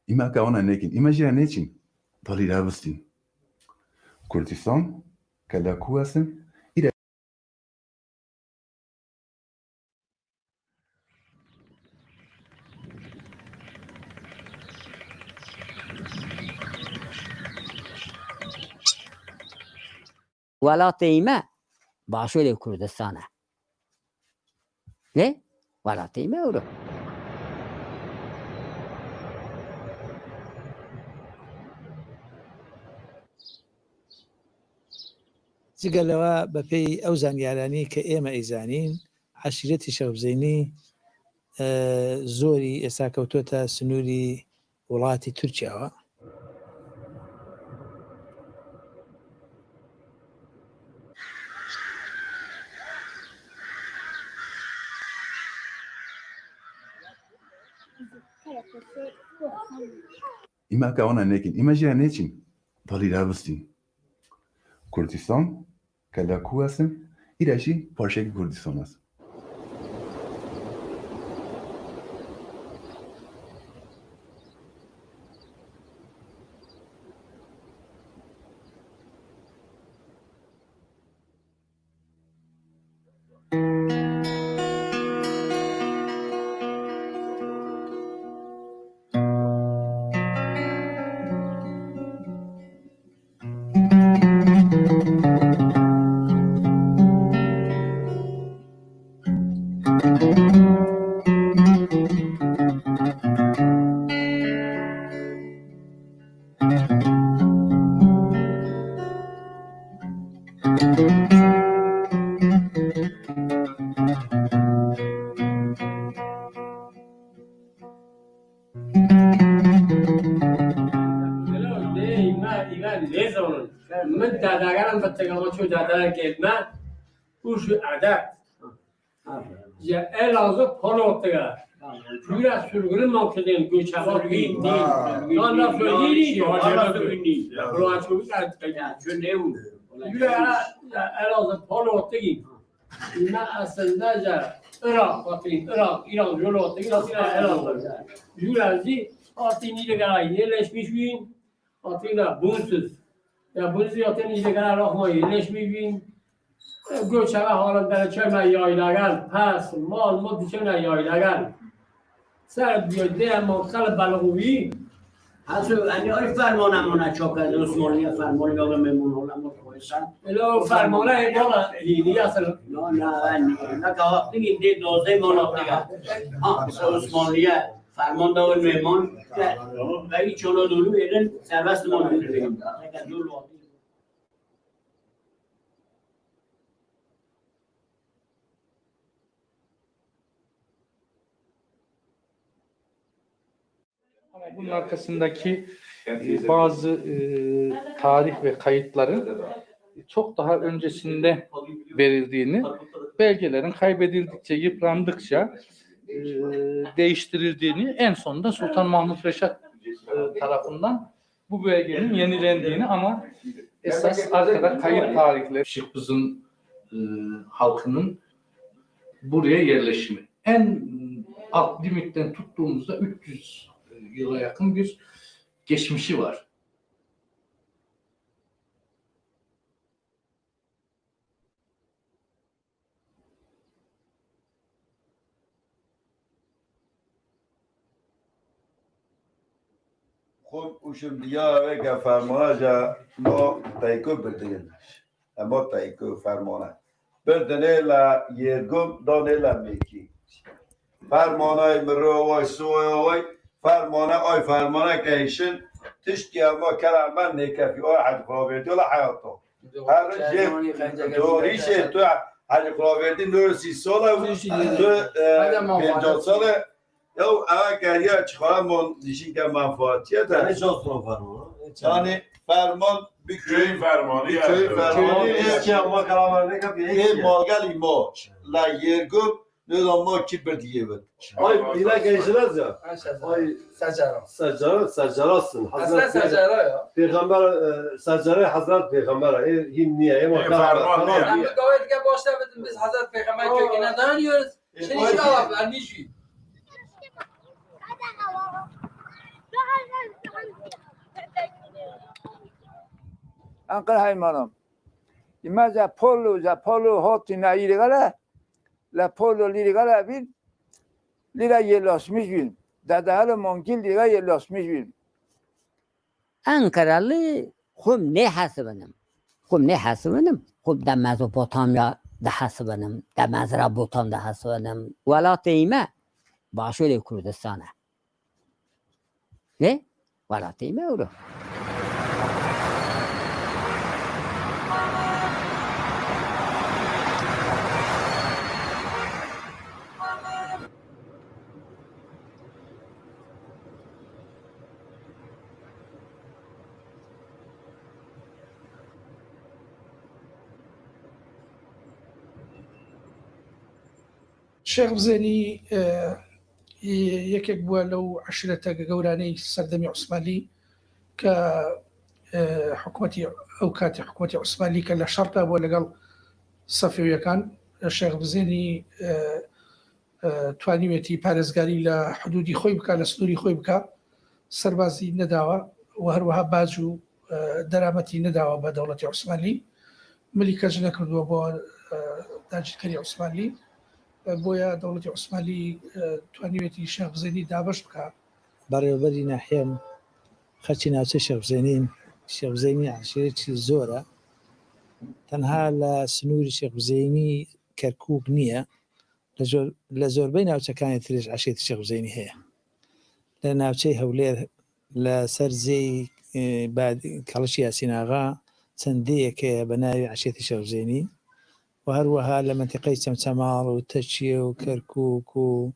İma kaona nekin. İmajina neçin. Dali rabustin. Kurdistan. Kala kuasın. İre. ولات ایمه باشوی کردستانه نه ولات ایمه اورو جگەلەوە بەپێی ئەو زانیارانی کە ئێمە ئەیزانین عەشیرەتی شەوبزەینی زۆری ئێستا کەوتۆتە سنووری وڵاتی تورکیاوە. İma kaona nekin. İmajina neçin. Dali rabustin. Kurdistan. Kala kuasın. İreşi parşeki Kurdistan'ız. من دادگرم به تگاه چو دادگر گلمه اوش عدد یا الازو پلو تگه جوی از سرگره ممکنه گوچه ها روی دین آن نفردی آن نفردی روان چوبی کرد چون نیون جوی الازو پلو تگی نه اصلا جا Irak, Irak, İran, Jolo, Teknosina, Elazığ. Jülazi, Atini de garay yerleşmiş bin, Atina bunsuz. Ya bunsuz Atini de garay rahma yerleşmiş bin. Göçebe halinde çöme yaylagan, pes, mal, mutçene yaylagan. Ser diyor de mutkalı balğuvi. Hazır, hani o fermanamına çok az Osmanlı'ya fermanı yollamamın olamaz koysan. Elo fermana bola dini asıl. Ne kahvaltı gibi doze monatlığa. Osmanlı'ya ferman da olmayan ve hiç ona dolu veren serbest monatlığı verin. Bunun arkasındaki bazı tarih ve kayıtların çok daha öncesinde verildiğini, belgelerin kaybedildikçe, yıprandıkça değiştirildiğini, en sonunda Sultan Mahmut Reşat tarafından bu belgenin yenilendiğini, ama esas arkada kayıt tarihleri Şıkbız'ın halkının buraya yerleşimi. En alt limitten tuttuğumuzda 300 yıla yakın bir geçmişi var. خب اوشم دیا و فرمانه جا ما تایکو بردگنش اما تایکو فرمانه بردنه لا یرگم دانه لا میکی فرمانه مرو وای سوی وای فرمانه آی فرمانه کهیشن تشتی اما کلام من نکفی آی حج خلاویردی ولا حیاتا هر جب دوریشه تو حج خلاویردی نور 30 ساله تو 50 ساله یا اول گریا چخواه من دیشین که منفعاتیه ده یعنی چاست رو فرمان؟ یعنی فرمان Köy fermanı ya. köy fermanı Eski ama kalanlar ne یه مالگل ما لا یرگم ندام ما کی برdiye بود Ay bile gençler ya. Ay secera. Secerasın. Aslında secera ya. Peygamber secere Hazret Peygamber. Him niye? Ama Ben bir davet ki başladım biz Hazret Peygamber köküne dayanıyoruz. Şimdi cevaplar niçin? Anqar haymanam. İmaza polo hoti na iligala. La polo iligala bin. Lira yelasmış bin. Dadahalı mongil lira yelasmış bin. Ankaralı خب نه حسبنم خب نه حسبنم خب در مزوپوتامیا ده حسبنم در مزرابوتام ده حسبنم ولات ایمه باشول کردستانه نه ولات ایمه اورو شێخ بزێنی یەکێک بووە لەو عشرەتە گەورانەی سەردەمی عوسمانی کە حکوومەتی ئەو کاتی حکوومەتی عوسمانی کە لە شەڕدا بووە لەگەڵ سەفێویەکان شێخ بزێنی توانیوێتی پارێزگاری لە حدودی خۆی بکە لە سنووری خۆی بکە سەربازی نەداوە و هەروەها باج و دەرامەتی نەداوە بە دەوڵەتی عوسمانی ملیکەج نەکردووە بۆ داگیرکەری عوسمانی بۆیە دەوڵەتی عوسمانی توانیوێتی شێخ بزێنی دابەش بکە بەڕێوەبەری ناحیەم خەرچی ناوچەی شێخ بزێنیم شێخ بزێنی عشیرەتی زۆرە تەنها لە سنووری شێخ بزێنی کەرکووک نییە لە زۆربەی ناوچەکانی ترش عشیرەتی شێخ بزێنی هەیە لە ناوچەی هەولێر لە سەر زێی کەڵەشی یاسیناغا چەندەیەک هەیە بە ناوی عشیرەتی شێخ بزێنی و هەروەها لە منتیقەی چەمچەماڵ و تەچیە و کەرکووک و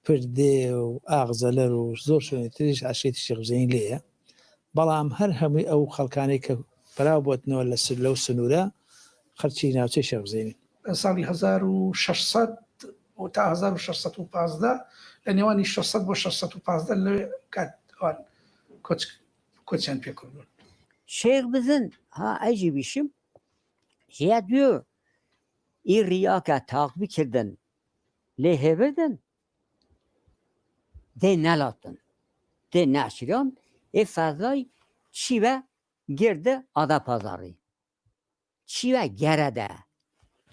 پردێ و ئاغزەلەر و زۆر شوێنی تریش عشیرەتی شێخ بزێنی لێیە بەڵام هەر هەمووی ئەو خەڵکانەی کە بەراو بۆتنەوە لەو سنوورە خەرچی ناوچەی شێخ بزێنی ساڵی 1600 تا 1615 لە نێوانی 600 بۆ 615 لەوێ کاتوان کۆچیان پێکردون شێخ بزن ها ئەجی بیشم هەیە دوێ این ریاکە تاقبی کردن لێ هێبردن دێ نەلاتن دێ نەعشیران ê fezlay çîve girdi Adapazarı çîve Gerede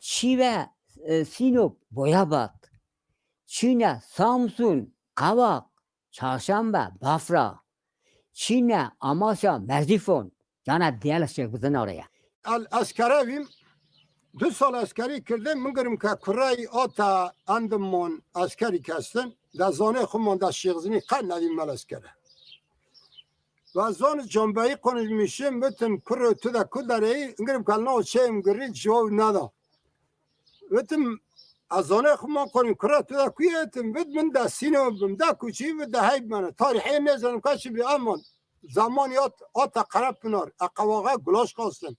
çîve Sinop Boyabat Çîne Samsun Kavak Çarşamba Bafra Çîne Amasya Merzifon yani diğer şey bizden oraya askerevim 2 sal askeri kirdim min girim ke kurayê ata endim mon askerî kestin da zanê xwe mon da şêxzinî qet nevî mel askere ve zanê cambeyî konuşmuşum bitim kuru tu da ku dereyî girim ke nav çeyim girî civab neda bitim ez zanê xwe mon konî kura tu da ku yetim bit min da Sinop bim da kuçî bit da heyb mene tarîxê nezanim kaçî bî aman zamanî ata Qarapınar eqewaxa gulaş xastin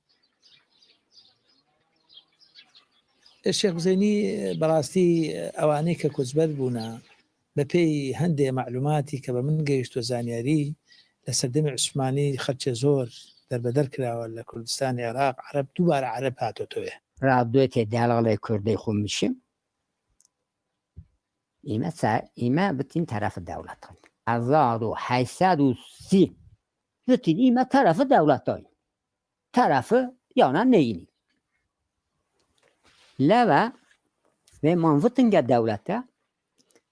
شێخ بزێنی بەڕاستی ئەوانەی کە کوچبەر بوونە بە پێی هەندێک معلوماتی کە بە من گەیشتوە زانیاری لە سەردەمی عوسمانی خەرچە زۆر دەربەدەر کراوە لە کوردستانی عێراق عەرەب دووبارە عەرەب هاتۆتەوێ رابطه دیالوگ کرده خون میشیم ایمه بتین طرف دولت های 1830 بتین ایمه طرف دولت های طرف یانا نگینی لوا و منفتنگ دولته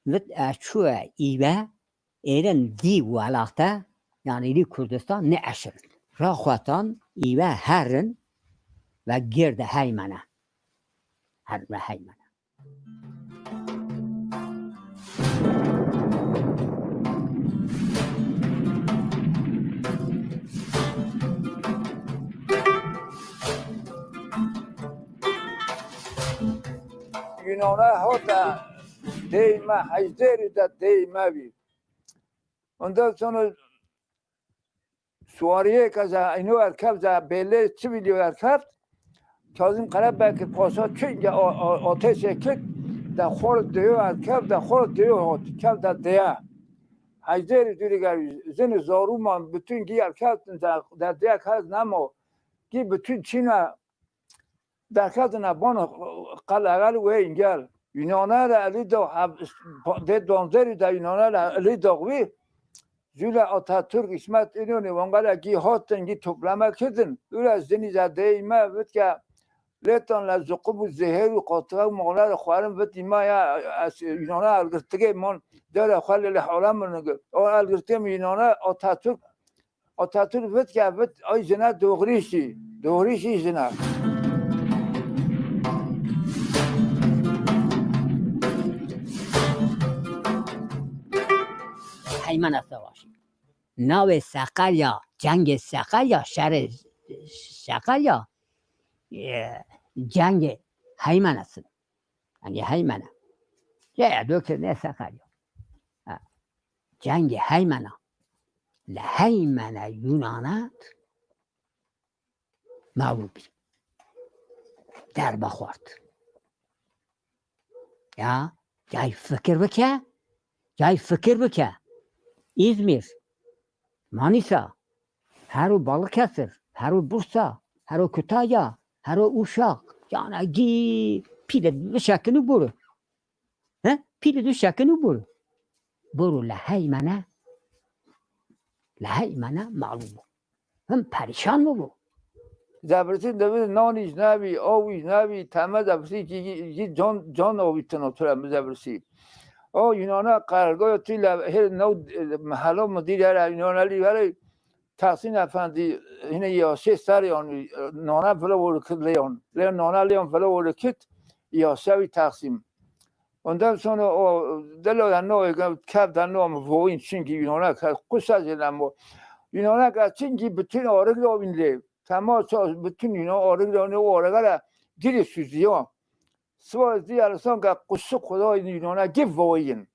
و اشوه ایوه ایران دی ولاته یعنی دی کردستان نه اشرن را خواتان ایوه هرن و گرد هیمنه هر و هیمنه Yunan'a hatta değme, Hayderi de değme bir. Ondan sonra Suariye kaza, inu erkab da belli sivili erkab. Kazım Karabekir Paşa çünkü ateş ekip de xor diyor erkab de xor diyor hot. Kab da diye. Hayderi diyor ki zeni zaruman bütün gi erkab da diye kaz namo. Gi bütün Çin'e درکاتنا بانو قلعل و اینجا یونانه را علی دو ده دانزری در یونانه را علی داغوی Zula Atatürk İsmet İnönü onlara ki hatın ki toplama kırdın. Öyle zenize değme vet ki leton la zukubu zeheru qatra moğlar xwarin vet ima ya Yunan'a algırtıge mon dere xwalle le halamın o algırtıge Yunan'a Atatürk vet ki vet ay zina doğrişi zina. هیمنه سواشی ناو سقریا جنگ سقریا شهر سقریا جنگ هیمنه سن یعنی هیمنه یه دکتر نه سقریا جنگ هیمنه لهیمنه یونانات مغلوبی در بخورد یا جای فکر بکه İzmir, Manisa, her o Balıkesir, her o Bursa, her o Kütahya, her o Uşak. Yani pide düşekini buru. Pide düşekini buru. Buru leheymene mağlubu. Hem perişan mı bu? Zabrisi de nani nabi, avi nabi, temel zabrisi ki can avitin oturan zabrisi. O Yunan'a karargah tüyle her mahalle müdürleri Yunanlı var. Tahsin Efendi yine yasa sarıyan nana falan vurukleyon. Le nana leon falan vurukit yasa Tahsin. Ondan sonra o delo no kavdan no voin çünkü Yunan'a kusacelan bu. Yunan'a çünkü bütün orada binle. Tamam bütün Yunan orada ne orada dili süzüyor. Svaz diğer sonra kusu koda Yunan'a gibi voyin.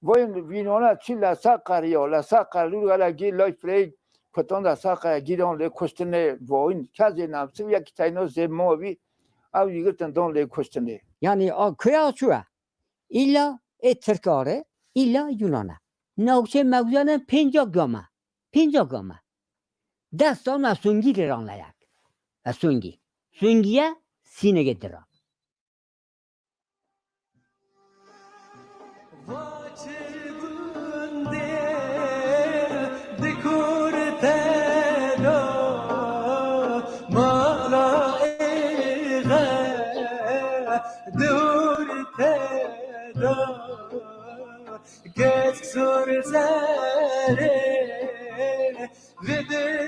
Voyin Yunan'a çilla sakariyo, la sakarlı gala gi lifrey kotonda sakaya gidon le kostene voyin. Kaze namsı ya kitayno zemovi av yigirten don le kostene. Yani o köye çuğa. İlla Türkare, illa Yunan'a. Navşe mevzanın Pincagama. Destana sungi liranlayak. Sungi. Sungiye sine getiren.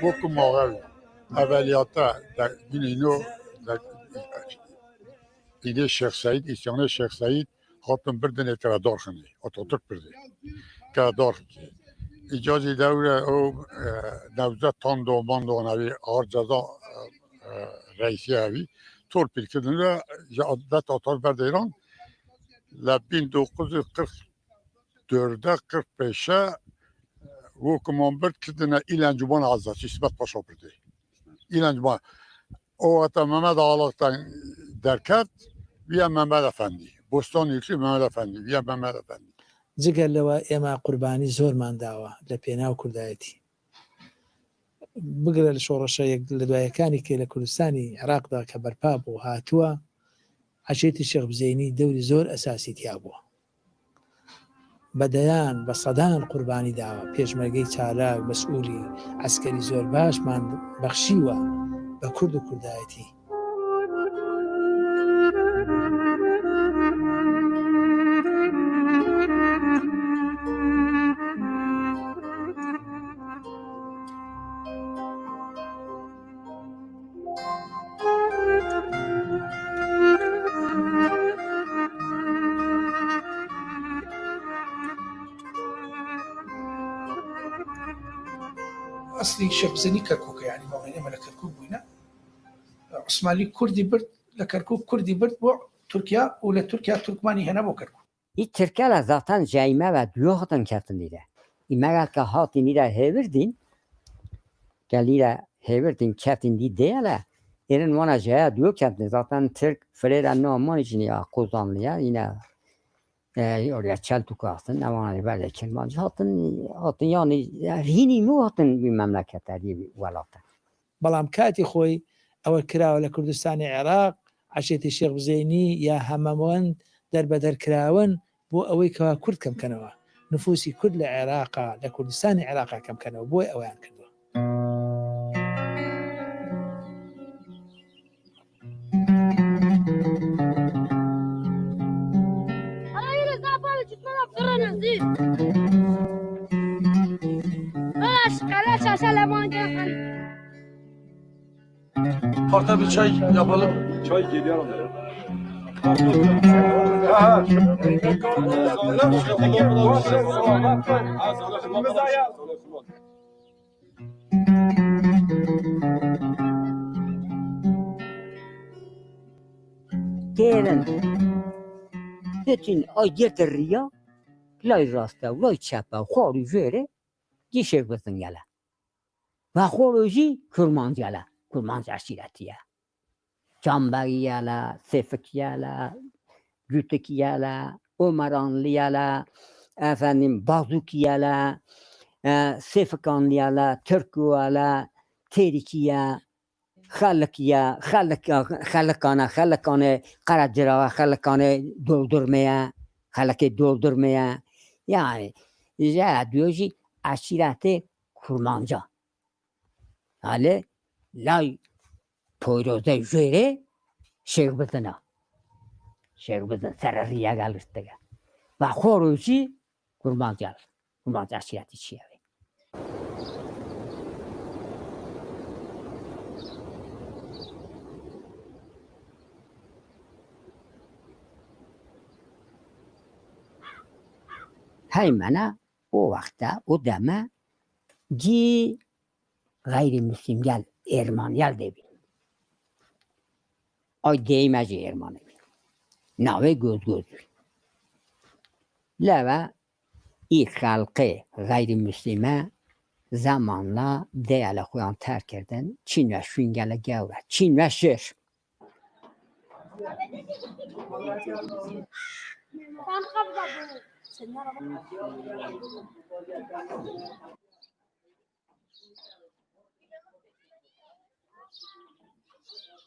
Beaucoup moral. Evveliyata da gününü da İde Şeyh Said, İsyana Şeyh Said hatun birden etradar khani. Atatürk birdi. Kadar İcazi devre o Nevzat Tando Mando navi ağır ceza reisi abi. Torpil kırdığında adet atar verdi İran. La 1944'de 45'e bu kumanbert kırdığında İlencuban Azat İsmet Paşa birdi. İlencuban o ata Mehmet Ağalık'tan derket via Mehmet Efendi. Bostan yüklü Mehmet Efendi via Mehmet Efendi. جگەر لەوە ئێمە قوربانی زۆرمان داوە لە پێناو کوردایەتی بگرە لە شۆڕەشە لە دوایەکانی کە لە کوردستانی عێراقدا کە بەرپا بوو هاتووە عەشێتی شێخ بزەینی دەوری زۆر ئەساسی تیا بووە بەدەیان بە سەدان قوربانی داوە پێشمەرگەی چالاک مەسئولی عەسکەری زۆر باشمان بەخشیوە بە کورد و کوردایەتی اصلی شێخ بزەینی کەرکووکە یعنی باڵێن ئێمە لە کەرکووک بووینە عوسمانی کوردی برد لە کەرکووک کوردی برد بۆ تورکیا و لە تورکیا تورکمانی هێنا بۆ کەرکووک Türkiye'yle zaten cayme ve düğütün kertindeydi. İmeğe ki hatini de hevirdin, gelire hevirdin kertindi değil. Erin vana caya düğü kertindi. Zaten Türk Freyre Numan için ya Kozanlı'ya yine oraya Çeltuk atın, ne var böyle Kirmancı hatın yani hini mi hatın bir memleketler diye bir velatı. بەڵام کاتی خۆی ئەوە کراوە لە کوردستانی عێراق عەشێتی شێخ بزەینی یا هەمەوەند دەربەدەرکراون بۆ ئەوەی کەوا کورد کەمکەنەوە نفوسی کورد لە عێراقا لە کوردستانی عێراقا کەم بکەنەوە بۆی ئەویان کردووە. Parta bir çay yapalım. Çay geliyorum. Gelin bütün o getiriyor lay rasta lay çapa xoru jere gişek bızın gele ve xoruji kurman gele kurman aşiretiye Cambari yala Sefik yala Gütek yala Umaranlı yala efendim Bazuk yala Sefikanlı yala Türkü yala Terikiye خلقانه قرجرا خلقانه doldurmaya yani دیوژی عشیرت کرمانجا حالا لای پویروزه جوره شیر بدنا سر ریه گلسته و خوروشی کرمانجا عشیرتی چیه هیمنه او وقتا او دمه جی غیر مسلم گل ارمان گل دبین آی دیمه جی ارمانه بین نوه گوز بین لوه ای خلقه غیر مسلمه zamanla değerli koyan terk eden Çin ve Şüngele gevre. Çin ve Şir.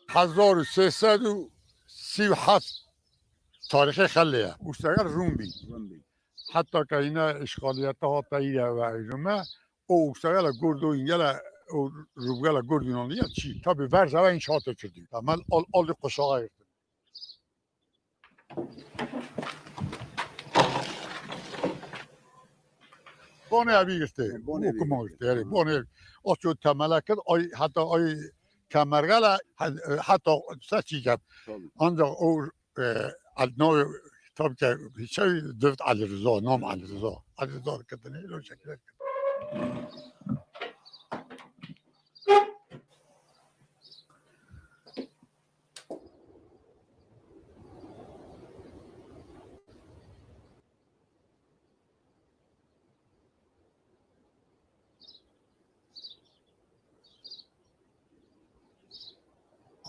هزار و سیصد و سی و هفت تاریخ خلیه اوستگر روم بی حتی که اینا اشغالیت ها تاییده و ایرمه او اوستگر گرد و اینگل روبگل گرد اینانیه چی تا به ورز و این شاطه کردیم من آل قشاقه گرفتم بانه ابی گرفته حکومه گرفته یعنی بانه آسو تمله کرد حتی آی کمرگل حتی سچی کرد آنجا او نام تاب که هیچی دوست علی رضا نام علی رضا کردنی رو شکل کرد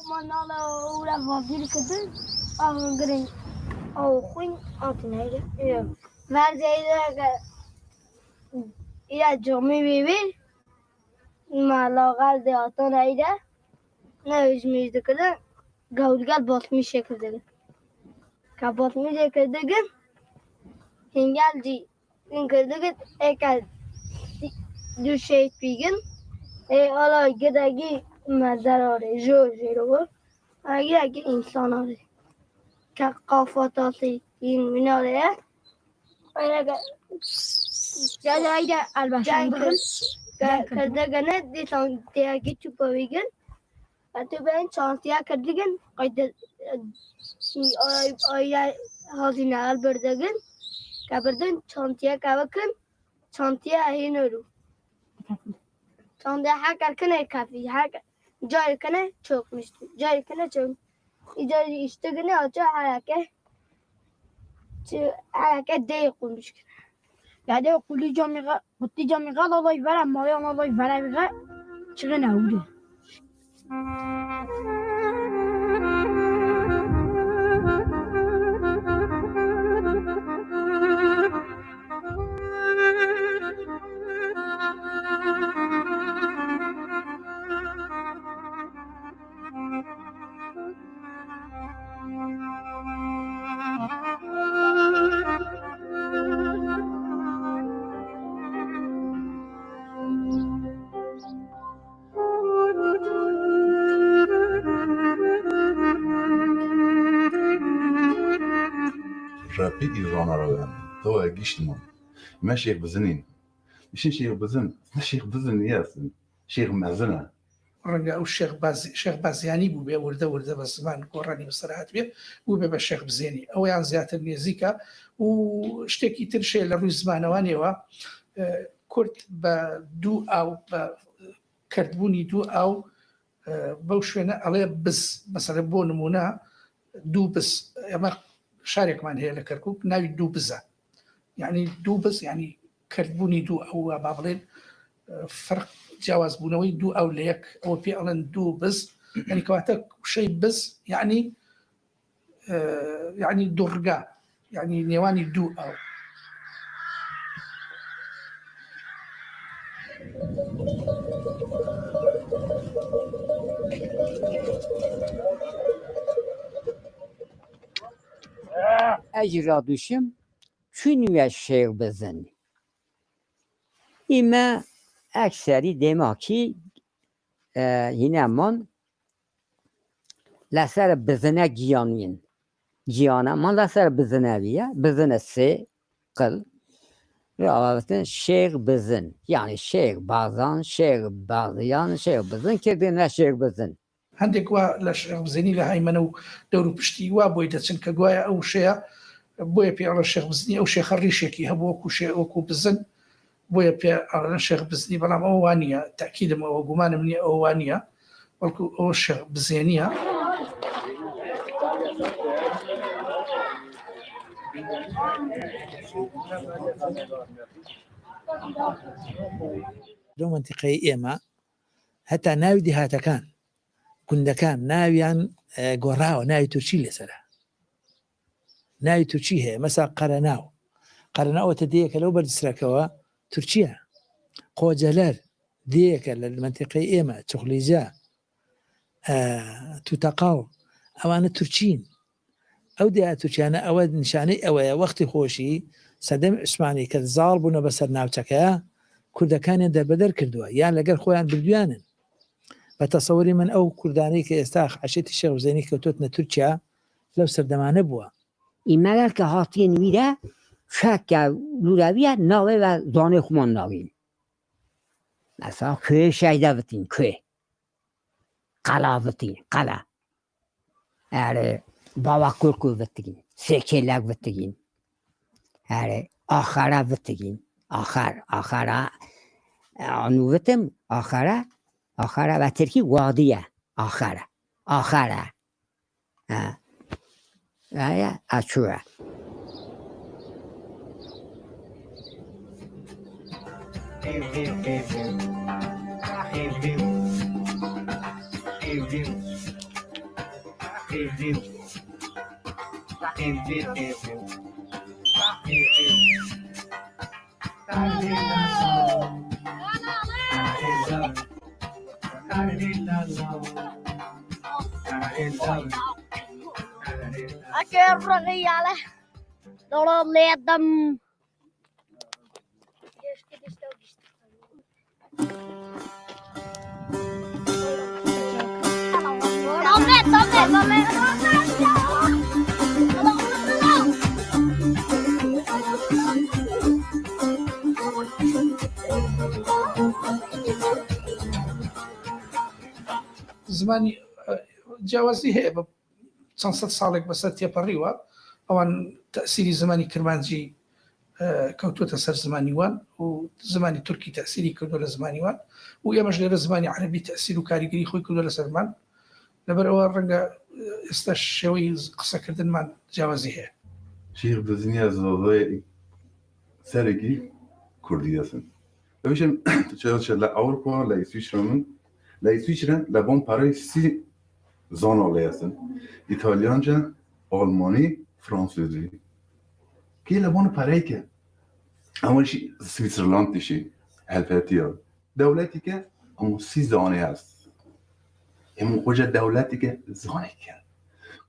Manala ura vagir kadar ağırın ağın altınaydı. Verzeyde ya cami bibi malagal de altınaydı. Ne üzmüzdü kadar gavulgal batmış şekilde. Kapatmış şekilde gün hingelci hingelci ekal düşeyt bir gün ala gidagi مزراره جوجرو اگه انسان آره که قافاتی این مناره اگه جایی البته کرده گنه دیسان دیگه تو پویگن تو به این چانسیا کردگن قید آیا هزینه ال بردگن که بردن چانسیا که بکن چانسیا اینو رو چانسیا هر کنه کافی هر جای کنه çok میشته جای کنه çok جای işte کنه açı hareket değil olmuş yani okulu camiga kutu camiga Allah vere mayan Allah vere vere çıkın avdu رابی ایران را بهم تو گیشتمان ما شیخ بزنین میشه شیخ بزن نه شیخ بزن نیستن شیخ مزنه ڕەنگە ئەو شێخ بازیانی بوو بێ وردە بە زمان گۆڕانی بەسەرهات بێ بوو بێ بە شێخ بزێنی ئەویان زیاتر نێزیکە و شتێکی ترشێ لە ڕووی زمانەوانەوە کورد بە دوو ئاو بە کردبوونی دوو ئاو بەو شوێنە ئەڵێ بز مەسەلە بۆ نمونە دوو بز ئەمە شارێکمان هەیە لە کەرکووک ناوی دوو بزە یعنی دوو بز یعنی کردبوونی دوو ئەو با بڵێن فرق جیاواز بوونەوەی دوو ئەو لە یەک ئەوە پێ ئەڵێن دوو بز یعنی کەواتە شەی بز یعنی دوڕگا یعنی نێوانی دوو ئەو ئەجرا دووشم چونوە شێخ بزن ئیمە ئەکسەری دێماکی هینەمان لەسەر بزنە گیانین گیانەمان لەسەر بزنەویە بزنە سێ قل ڕاوەتن شێخ بزن یعنی شێخ بازان شێخ بازیان شێخ بزن کردنە شێخ بزن هەندێک وا لە شێخ بزنی لە هایمەنە و دەور و پشتی وا بۆی دەچن کە گوایە ئەو شەیە بۆیە پێ ئەڵە شێخ بزنی ئەو شێخە ڕیشێکی هەبوو وەکو بزن بۆیە پێ ئەڵەن شێخ بزنی بەڵام ئەو وانە تاکیدم ئەوە گومانم نییە ئەو وانە بەڵکو ئەوە شێخ بزێنیە لە منتیقەی ئێمە هەتا ناوی دیهاتەکان گوندەکان ناویان گۆڕاوە ناوی تورکی لێسەرە ناوی تورکی هەیە مەسا قەرەناوەتە دیەکە لەو بەردەسراکەوە تورکیە قۆجەلەر دیەکە لە منتیقەی ئێمە چوخلیجا توتەقاڵ ئەوانە تورکین ئەو دیە تورکیانە ئەوە نیشانەی ئەوەیە وەختی خۆشی سەدەم عوسمانی کە زاڵ بوونە بەسەر ناوچەکەیە کوردەکانیان دەربەدەر کردووە یان لەگەر خۆیان بردویانن بە تەسەوەری من ئەو کوردانەی کە ئێستا عەشێتی شێخ حوسێنی کەوتۆتنە تورکیا لەو سەردەمانە بووە ئیمەگەر کە هاتیین ویرە شەکە لوراویە ناوێ بە زانێ خومان ناوین مەسا کوێ شەیدە بتین کوێ قەلا بتین قەلا ئەرێ باوە کورکو بتگین سێکێلەک بتگین ئەرێ ئاخەرە بتگین ئاخەرە ئانووتم ئاخەرە بە ترکی وادیە ئاخەرە ئایا ئەچووە أكيد رغيالة دولار ليدم زمانی جیاوازی هەیە بە چەند سەد ساڵێک بەسەر تێپەڕیوە ئەوان تەسیری زمانی کرمانجی کەوتوتە سەر زمانیوان و زمانی تورکی تەسیری کردو لە زمانیوان و ئێمەش لێرە زمانی عەرەبی تەسیر و کاریگەری خۆی کردو لە سەرمان لەبەرەوە ڕەنگە ئێستا شێوەی قسەکردنمان جیاوازی هەیە شیخ بزنیە زۆڵۆی سەرێکی کوردی دەسن ئەویشم لە ئەوروپا لە ئیسویسرا من لە ئیسویسرا لە بۆم پارەی سی زۆنۆ لێسن ئیتالیانجا ئۆڵمانی فرانسوزی کی لە بۆن پارەیکە ئەوەشی سویسرلاندیشی هەلفەتیە دەوڵەتێکە ئەمە سی زانێ هەست ئەمە قۆجە دەوڵەتێکە زانێکە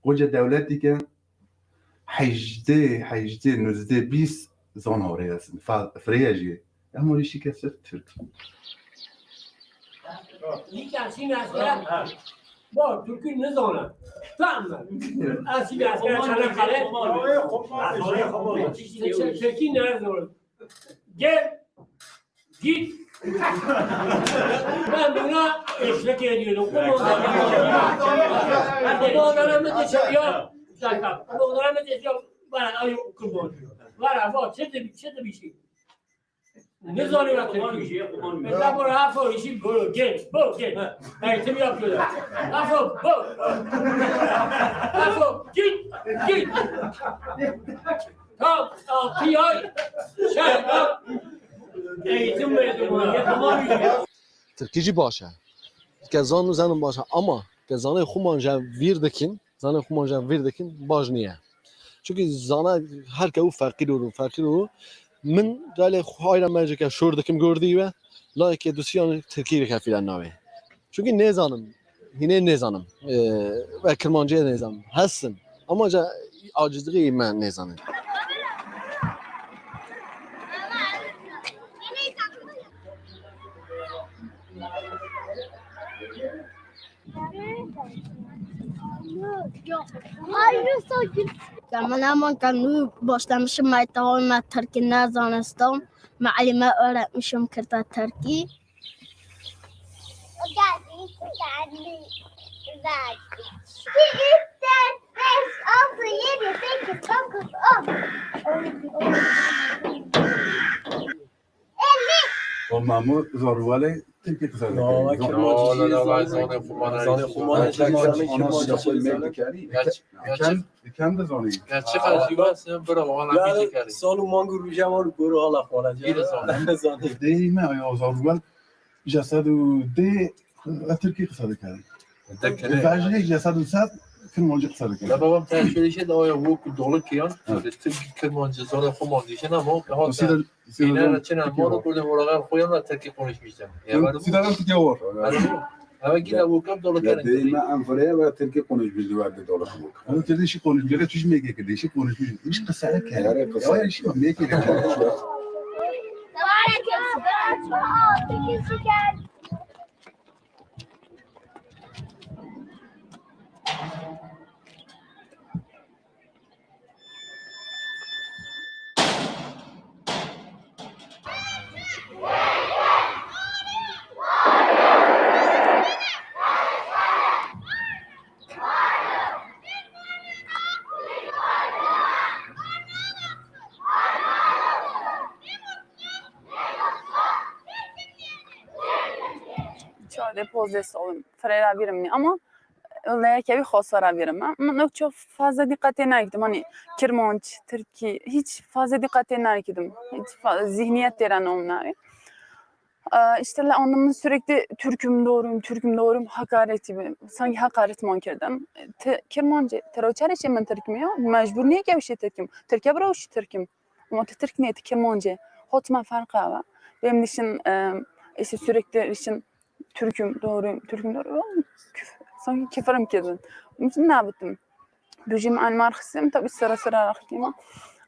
قۆجە دەوڵەتێکە حەیژدێ نوزدێ بیست زان هاوڕێ هەستن فرێژیە ئەمەریشی کەسە ترک با ترکی نزانم فهمم اصلی اصلی چنکاله ترکی نزانم گل گیت ben buna eşlik ediyordum. Kumandanım da dışarıya zaten. Kumandanım da dışarıya bana ayıp kurban. Var ama çete bir şey. Ne zanıyor Türkiye? Ben bu rafa işi bu gel. Eğitim yapıyorlar. Rafa bu. Rafa git. Tam 6 ay şey eğitim verdim ona. Yapamıyorum. ترکیجی باشه که زان و زنم باشه اما که زانه خومان جا ویر دکن باش نیه چونکه زانه هر که او فقیر رو من داله خواهی مرجع که شور دکم گردی و لای که دوستیان ترکی رو کفیلن ناوه چونکه نزانم و کرمانجه نزانم هستم اما جا عاجزگی من نزانم من اما کنو başlamışım maytağıma Türkçe nazanıstam. Muallime öğretmişim kırta Türkçe. O mamur zorvale Türkiye kısa kendi zonu. Gerçek acıvası bırak ona bir kere. سال و مانگو رو جمع رو برو حالا خواهد جا Değil mi? Ya zorval cesedu de Türkiye kısa kari. Vajne cesedu sat Kırmancı kısa kari. Ya babam sen şöyle şey de o ya bu dolu kiyan. Türk Kırmancı sonra Kırmancı ama o yine çene moru böyle oralar koyanlar Türkiye konuşmuşlar. Ya ben Sidaran Türkiye var. ama yine bu kadar dolu kiyan. Değil mi? Ankara'ya ve Türkiye konuşmuştu vardı dolar. Onu dedi işi konuşuyor. Tüj mege kedi işi konuşuyor. İş kısa kari. Ya işi mege kedi. Depozito فريرا birimni ama öyle ki bir khosara birim. Ben çok fazla dikkat etmedim. Hani Kirmanç, Türkiye hiç fazla dikkat etmedim. Hiç zihniyet veren onlar. İşte anlamın sürekli Türk'üm doğruyum hakaret gibi. Sanki hakaret mankirdim. Kirmancı teröçer için ben Türk'üm ya. Mecbur niye ki bir şey Türk'üm? Türkiye bırak şu Türk'üm. Ama Türk niyeti Kirmancı. Hotma farkı var. Benim için işte sürekli için Türk'üm doğruyum. Sanki keferim kedin. Ne yaptım? Bücüm an marxistim tabii sıra arkima.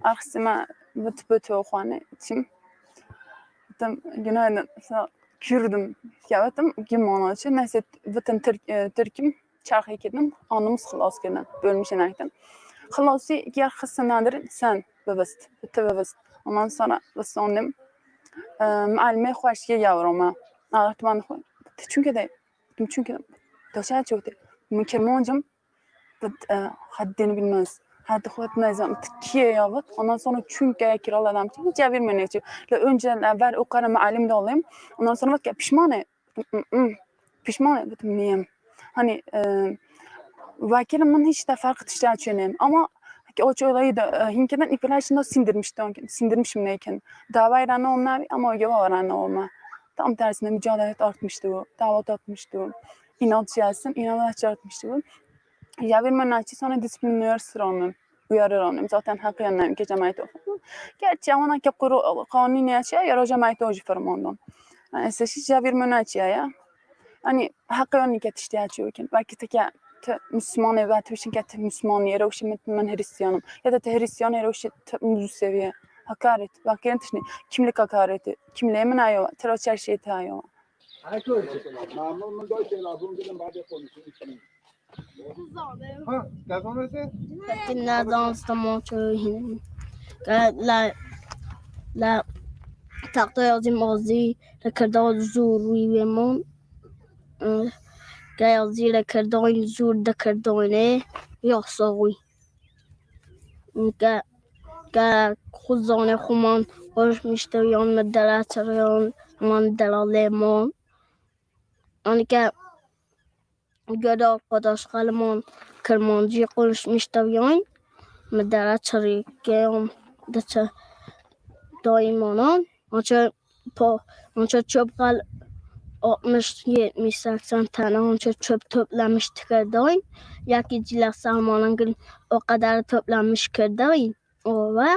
Arkima bıt oxuanı için. Tam günaydın. Kürdüm. Yavatım gimana için. Neyse vatan Türk'üm çarxı kedim. Anımız xılas kedim. Bölmüşen aytım. Xılası yer xısanadır sen bevest. Bevest. Ondan sonra sandım. Muallime xoşya yavroma. Ağırtman çünkü doşa çoktu. Mükemmelcim haddini bilmez. Haddi xut nezam Türkiye yavat. Ondan sonra çünkü kiraladam hiç vermiyor ne için. Önce evvel o kadar muallim de olayım. Ondan sonra bak pişman niyem. Hani vakilim hiç de fark etiştiğim ama o olayı da hinkeden iplaşında sindirmişim neyken. Davayla onlar ama o gibi var olma. Tam tersine mücadele artmıştı bu. Davet artmıştı bu. İnat artmıştı bu. Ya bir menajı sonra disiplinler sıranım. Uyarır onu. Zaten hakkı yanlarım ki cemaat olsun. Gerçi ama ki kanuni ne açıyor? Ya cemaat oji fermandan. Esas ya bir menajı ya. Hani hakkı yanlarım ki iştiyaçı ki. Belki ki Müslüman evet bir şey ki Müslüman yere o şey ben Hristiyanım. Ya da Hristiyan yere o şey müzik seviye. Hakaret. Bak yani kimlik hakareti. Kimliğe mi ayıyor? Terör çerçeği ayıyor. كنا دانس تماشا لا تقطيع مازی لکردان زور ویمون گیازی لکردان زور دکردانه یا ساوی که خودزان خومان خوش میشتویان مدلتریان من دلالیمان آنی که گدا قداش خلمان کرمانجی خوش میشتویان مدلتری که دچه دایمانان آنچه چوب قل آقمش 70-80 tane آنچه çöp toplanmış tıkırdayın. Yakıcılar salmanın gün o kadar toplanmış kırdayın. O ve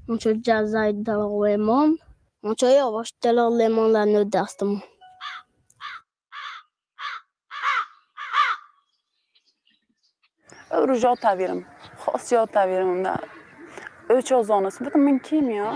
آنچه cezayı dalavemon. آنچه yavaş dalavemonlarını dastım. رجوع تعبیرم خاصیات تعبیرم ده چه زانست بودم من کیم یا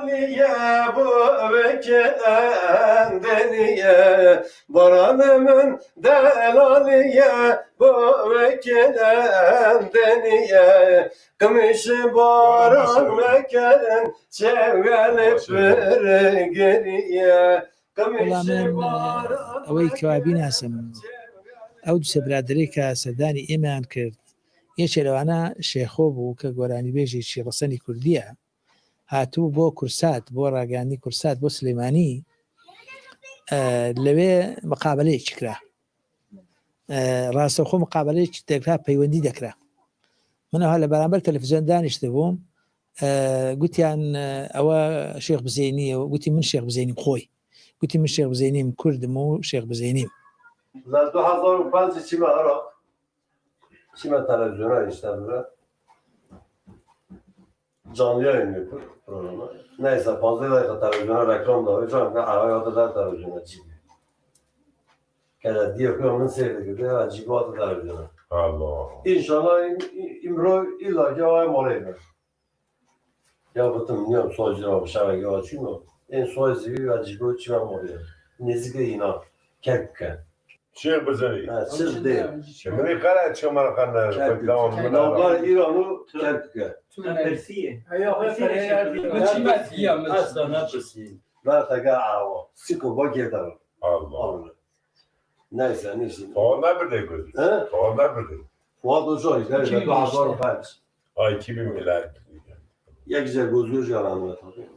Niye bu vekilendeniye Baranımın delaliye bu vekilendeniye Kımışı baran vekelin çevgelip bir geriye Kımışı baran ئەوەی کەوابی ناسم ئەو دوسە برادرەی کە سەردانی ئێمەیان کرد یەکێ لەوانە شێخۆ بوو کە گۆرانی بێژێکی ڕەسەنی کوردیە هاتوو بۆ کورسات بۆ ڕاگەاندنی کورسات بۆ سلێمانی لەوێ مقابلەیەکی کرا ڕاستەوخۆ مقابلەیەکی دەکرا پەیوەندی دەکرا منەوە لە بەرامبەر تەلەڤیزیۆن دانیشتە بووم گوتیان ئەوە شێخ بزەینیە گوتی من شێخ بزەینیم خۆی گوتی من شێخ بزەینیم کوردم و شێخ بزەینیم لە 2005 چیمە عێراق چیمە تەلەڤیزیۆنە ئیشتەمرە canlı yayın yapıyor programı. Neyse 15 dakika televizyona reklam da var. Canım ne hayatı da televizyona çıkıyor. Kaya diyor ki onun sevdiği gibi acıbatı televizyona. Allah. İnşallah İmro illa ki o emaleyim. Ya bıtım bilmiyorum sözcüğü bir şabeke açıyor mu? En sözcüğü acıbatı çimen emaleyim. Nezike inan. Kerkke. Şeyh Bızani. Ha, siz değil. Meni kara çamar kanlar. Navlar İran'ı Kerkke. Persiye. Asla لا تقاعوا سيكون باقي دار Allah. نايس نيش Onlar bir de gözü. ها Onlar bir de. واضح شوي لا لا عبارة فاج Ay 2000 milyar. يا güzel gözlüğü yalan tabii.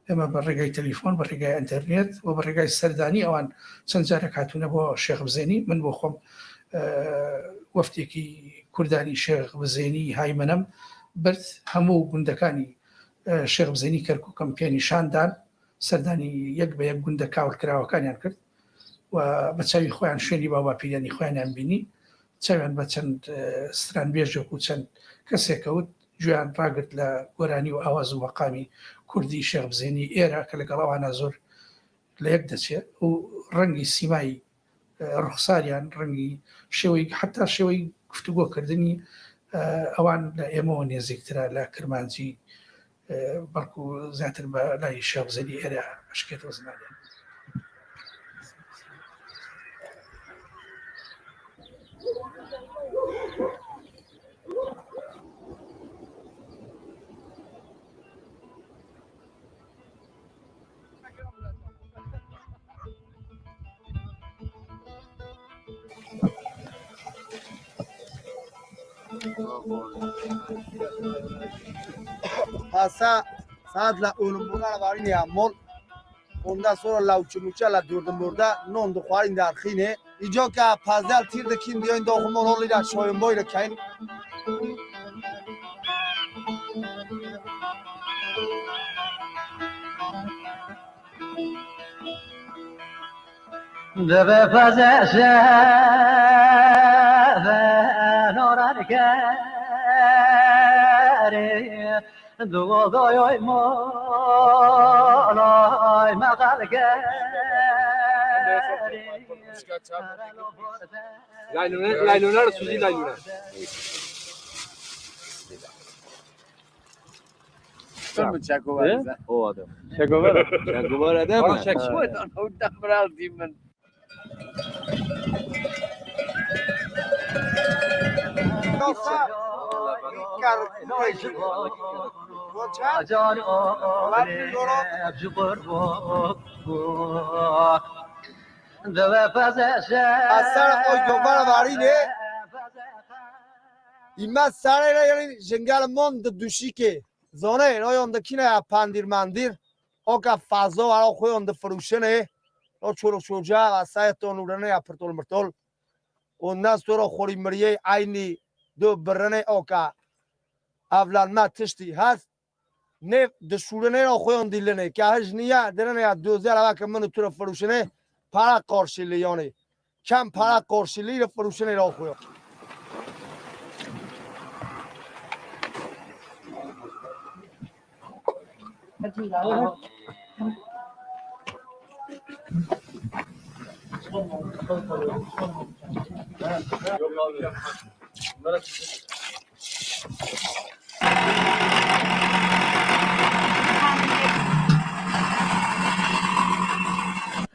ئێمە بە ڕێگای تەلیفۆن بە ڕێگای ئەتەرنێت و بە ڕێگای سەردانی ئەوان چەند جارێک هاتوونە بۆ شێخ بزێنی من بۆ خۆم وەفتێکی کوردانی شێخ بزێنی هایمەنەم برد هەموو گوندەکانی شێخ بزێنی کەرکووکەم پێ نیشاندان سەردانی یەک بە یەک گوندە کاولکراوەکانیان کرد و بە چاوی خۆیان شوێنی باوەپیرانی خۆیانیان بینی چاویان بە چەند ستران بێژێک و چەند کەسێکەوت گویان ڕاگرت لە گۆرانی و ئاواز و مەقامی کوردی شێخ بزێنی ئێرە کە لەگەڵەوانە زۆر لە یەک دەچێت و ڕەنگی سیمایی ڕوخساریان ڕەنگی شێوەی حتا شێوەی گفتوگۆکردنی ئەوان لە ئێمەوە نێزێکترە لە کرمانجی بەڵکو زیاتر بە لای شێخزەنی ئێرە شکێتەوە زمانیان. Passa saat la unumuna la varini amol. Ondan sonra la uçumuça la durdum burada. Non da xwarin dar xine. İjo ka pazdal tir de kin diyoin da xumon olida şoyun boyla kayn. Deve pazese ve norar kere Dugoy molay magal kere Laylona Suzi laylona. Come Çakovar. O adam. Çakovar. Çakovar adam mı? Çakovar. Ondan bral diyeyim ben. Nossa. Asar o yobar varine. İmaz sarayla yani jengalmon da düşike. Zone oyondaki ne pandir mandir. O ka fazla var o koyonda fıruşene. O çoluk çocuğa asayton urane yapırtol mırtol. Ondan sonra xorimriye aynı do brane o ka avlanma tişti has. Ne dışulene o koyon dilene. Ki hajniya derene ya dozer ava kamını tura fıruşene. Para karşılığı yani. Kem para karşılığı fıruşene o koyon.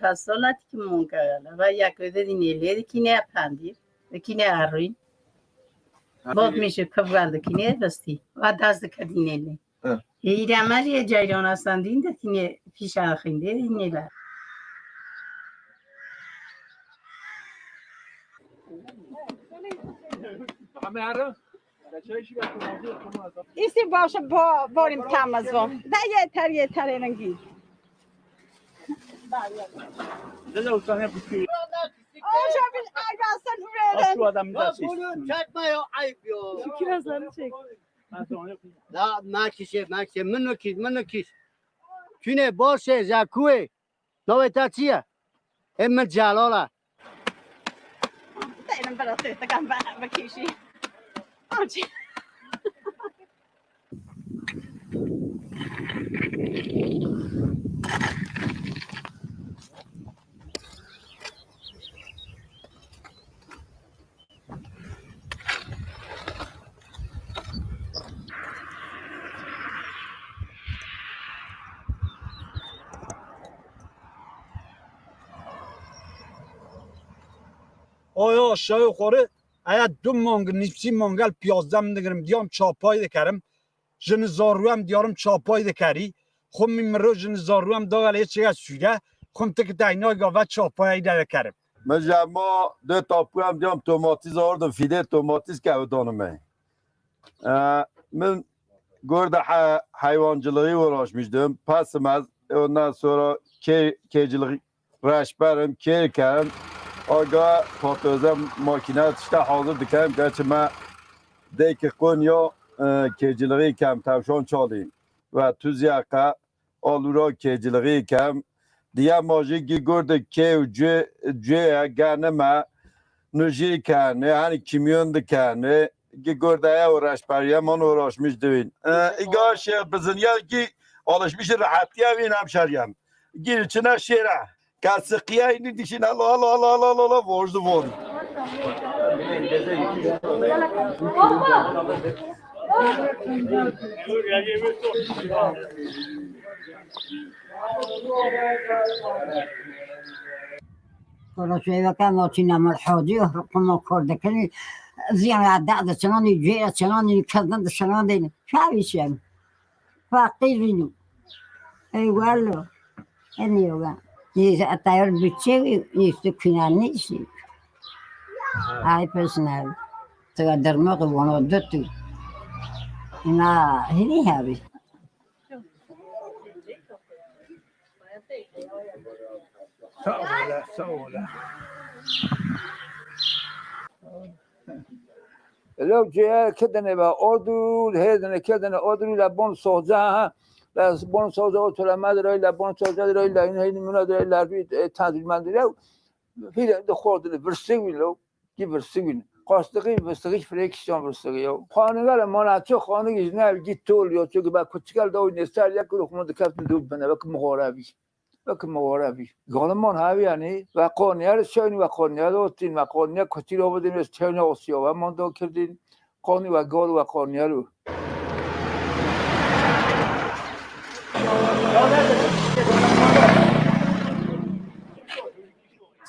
Fasola que monca, vai a coisa de nele, que nem a pandi, que nem a ruim. Bot میشه کبرند که نه دستی و دست کدینله. ایرامالی جایران استندین دتینه پیش آخینده اینلا. ایستی باشه باریم تمزون. نه یه تره نگی. دلوسانه بکی. آجا بین ایوانسن Şu برن. adam da siz. Çekme ya ayıp ya. Şu kirazları çek. La makişe منو کیش چونه باشه زکوه نویتا چیه امن جلاله Değilim biraz tehdikan bakışı. Ağacı. آیا شای خوره ایا دو مانگ نیپسی مانگل پیازدم نگرم دیام چاپای دکرم جن زاروام دیارم چاپای دکری خم میمرو جن زاروام داغل چه سوده خم تک دینا گاوه چاپای دکرم مجمع دو تاپو هم دیام توماتیز آوردم فیده توماتیز که دانمه من گرد حیوانچılığı uğraşmıştım. Pasım az ondan sonra kecilik reşberim, kerkem Aga patözem makine işte hazır dikem gerçi ben deki Konya keciliği kem tavşan çalayım ve tuz yaka alura keciliği kem diye maji ki gördük ki cüye ganeme nüji kane hani kimyon dikane ki gördüğe uğraşpariye man uğraşmış devin. İga şey bizim ya ki alışmış rahatya ve namşariyem. Gir içine şera. Kasıkıya indi dişin Allah vurdu. فرشوی وکم آتینا مرحادی و رقم کرده کنی زیان عدد چنانی جیره چنانی کردن چنانی شاویشیم فقیر بینو ای والو اینی اوگم نیز اتایار بچه نیست کنار نیستی ای پسنال تو در موقع وانو دوتو اینا هنی هاوی سهولة لو جاء كدنا بأردو هذا كدنا أردو لبون صوزا لبون صوزا وتلا درای لبون صوزا درای لاین هایی نمونه درای لربی تنظیم من درای هیچ دخورد برسیگی لو کی برسیگی قاصدقی برسیگی فریکشن برسیگی او خانگال مناطق خانگی نه گیت تول یا چون که با کچکل داوی نستار یک لقمه دکتر دود بنده وقت مغاربی وقت مغاربی گالمان هایی یعنی و قانیار شاینی و قانیار دوستین و قانیار کتی رو بدیم از چین آسیا و من دو کردین قانی و گال و قانیار رو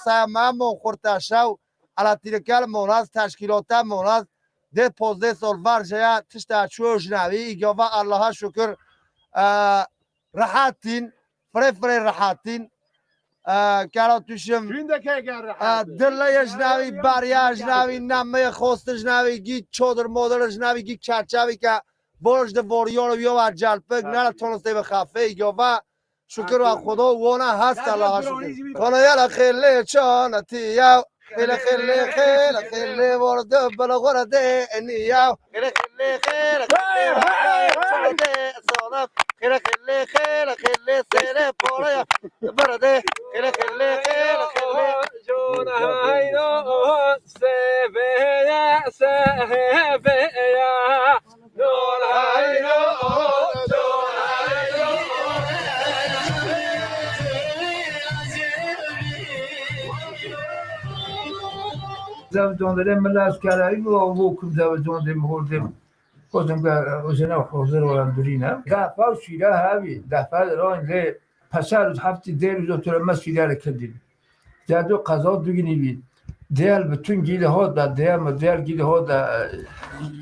سامم خورتاشاو على تلك الموناز تشکیلات موناز ده 15 سال ورجه تشت چوش نوی گاوا الله شکر راحتین فری راحتین کاراتوشم دل جناوی باریا جناوی نامه خوست جناوی گی چادر مادر جناوی گی چرچاوی که برج ده باریان بیا و جلپک نه تونسته به خفه گاوا شکر و خدا وانا هست الله شکر وانا یلا خیلی چانتی یا خیلی خیلی خیلی خیلی ورده بلا ورده انیا خیلی خیلی خیلی خیلی سلام خیلی خیلی خیلی خیلی سر پاره برده خیلی خیلی خیلی خیلی جون هایو سبیا سبیا جون هایو جون هایو زمزوندرم ملاس کاری و کم زمزوندرم هردم کدوم که اوزنا خوزر ولندرینا دفعه شیره هایی دفعه ران له پسر هفته دیروز تو مسیره کردیم جادو قضا دوگی بید دیال bütün گیله ها دا دیال گیله ها دا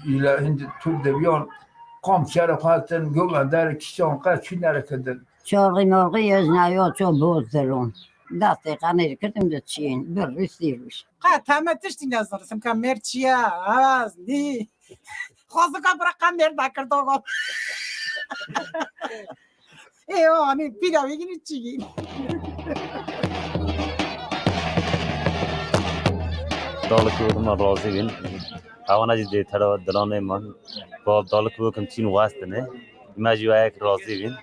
ایلا هند تو دویان قام شهر خواستن گفتن در کشان قد چی نرکدن چاقی مرغی از نیات چون بود درون دسته قنیر کردیم ده چین بر رسیدش قطعا تشتی نظرسم که مرچیه از نی خواسته که برای قمیر دکرد آقا ایوانی پیدا بگیری چی دالك ودنا رازين أنا جدي ترى دلانة من باب دالك وكم تين واسطة ما جواك رازين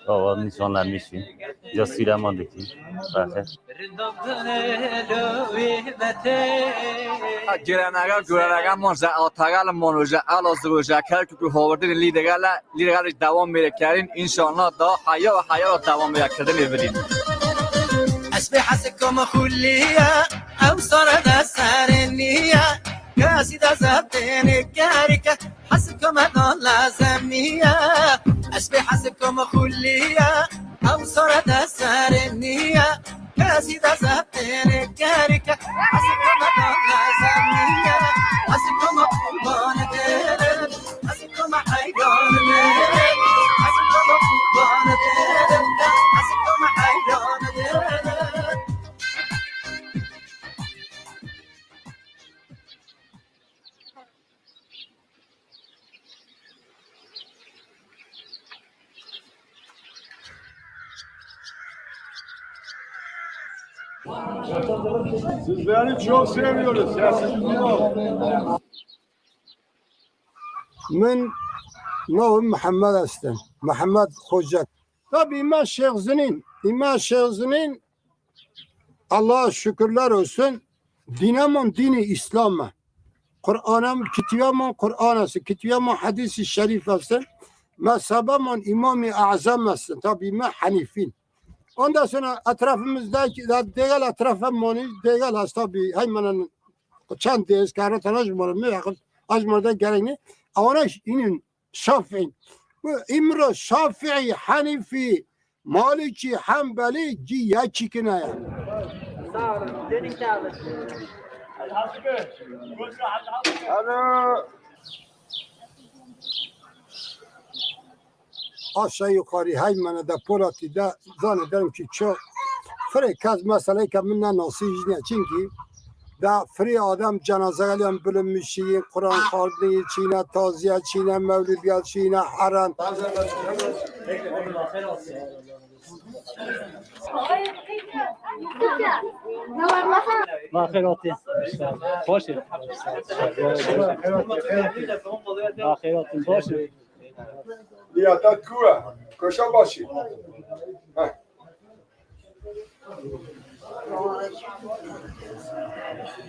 أو نشان لمشين جسيرة ما دكتي باخر گرانگا منزه آتاگال منوجه آلازوجه کل که هوردن لیدگال دوام میره کردین انشالله دا حیا دوام میره کردن میبینید أسبح حسكم خلية أو صرد السرنية كاسد زبطين كاركة حسكم ضل زمية أسبح حسكم خلية أو صرد السرنية كاسد زبطين كاركة حسكم ضل زمية حسكم قربان دل حسكم حيدان دل حسكم قربان دل حسكم حيدان دل Sizleri çok seviyoruz. من نام محمد هستم محمد خوجک tabi İmam Şeyh Zinin İmam Şeyh Zinin Allah'a şükürler olsun dinamon dini İslam'a Kur'an'ım kitiyamon Kur'an olsun kitiyamon hadisi şerif olsun mezhebamon İmam-ı Azam olsun tabi İmam Hanifin ondan sonra etrafımızdaki diğer etrafımız diğer hasta tabi hemen çant diye skarı tanış mı az mı da gerekli ama inin شافعی امروز شافعی حنیفی مالکی حنبلی جی یکی کنه آشای کاری های من در پولاتی ده زانه دارم که چه فری کز مسئله که من ناسیج نیه چینکی در فری آدم جنازه گلیم بلم میشی قرآن خواردنی چینه تازیه چینه مولدیت چینه حرم آخراتی باشه آخراتی باشه لیاتت کوه کجا باشی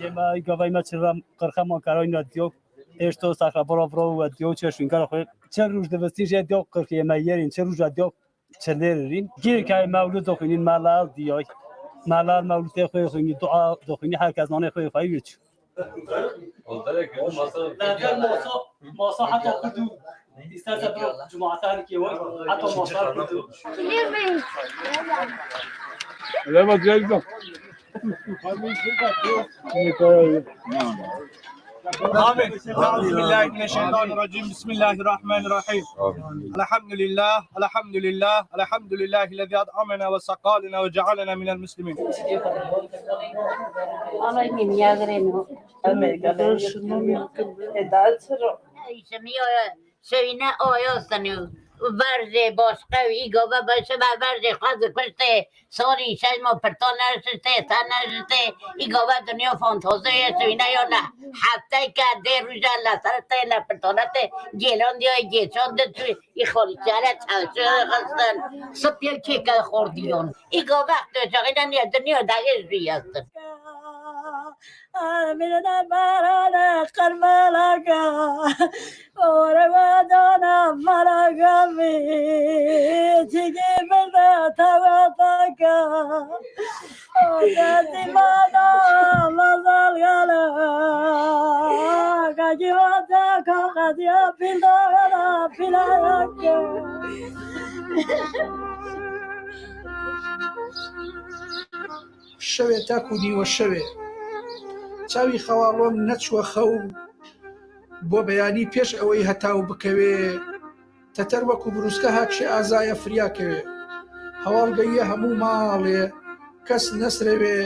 یه ما گاوی ما چرا قرخه ما کرای ندیو اشتو سخره برا و دیو چه شونکار خو چه روز دوستیش دیو قرخه ما یرین چه روز دیو چلرین گیر که مولود دخینین مالال دیای مالال مولود خو خوینی دعا دخینی هر کس نانه خو فایوچ ماسا حتی کدو استاذ برو جماعتان کی وای حتی ماسا کدو لا ما جايبه أعوذ بالله من الشيطان الرجيم بسم الله الرحمن الرحيم الحمد لله الحمد لله الذي أطعمنا وسقانا وجعلنا من المسلمين سوینه آیاستنو ورزه باش قوی گوه باشه و ورزه خواهد کشته ساری ششم و پرتا نرسته تا نرسته ای گوه دنیا فانتازه سوینه یا نه هفته که ده روزه لسرته لپرتانته جیلان دیای جیسان ده توی ای خالی چهره چوشه خستن سپیا که که خوردیون ای گوه وقت شاقیدن یا دنیا دقیق روی هستن من البرد قرملك ورمضان فرق تجي بذات وطك وجاتي مانا مزال غلا كجواتك قد يبين غلا بلاك شەوێ تاکو دیوە شەوێ چاوی خەواڵۆم نەچوە خەو بۆ بەیانی پێش ئەوەی هەتاو بکەوێ تەتەر وەکو بروسکە هاکشێ ئازایە فریاکەوێ هەواڵگەیە هەموو ماڵێ کەس نەسرەوێ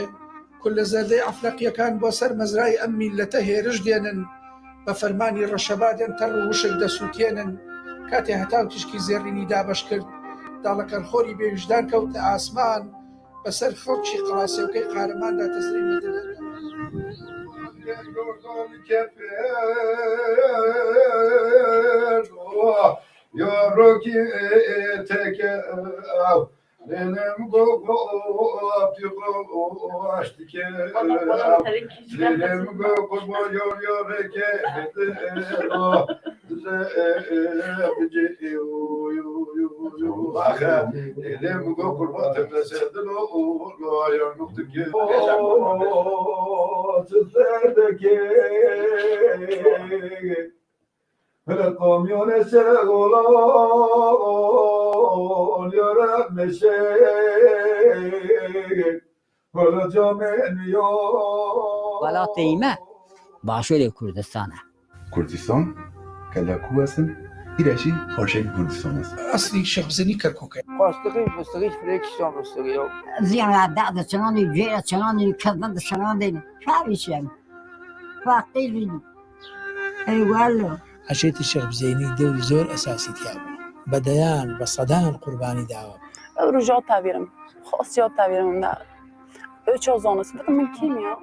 کول لە زەردەی ئەفلەقیەکان بۆ سەر مەزرای ئەم میلەتە هێرش دێنن بە فەرمانی ڕەشەبادێن تەڕ و وشک دەسووتێنن کاتێ هەتاو تشکی زێڕینی دابەش کرد داڵەکەرخۆری بێویژدان کەوتە ئاسمان بەسەر خەڵکی قڕاسێوکەی قارەماندا تەسلیم بدەن Yavruki teke nenem gogopi goştike nenem gogo yoreke nenem gogo tepesedin o yornuktike tüzdeki Hele kamyone segolan yara meşe hele cameniyo ولاطيمة باشور كردستانه کوردستان کلا کو هستن ایرشی پارچه کوردستان است ئەسلی شەخزنی کەرکۆکە قاستقی مستقی فریکشان مستقی زیان عدد چنانی جیره چنانی کردن چنانی شاویشم فقیر بینی ای والله عشێتی شێخ بزەینی دەوری زۆر ئەساسی تیا بوو بەدەیان بە سەدان قوربانی داوە روجات تاویرم خاصیات تاویرم ده 3 zanlısı. Bakın ben kim ya?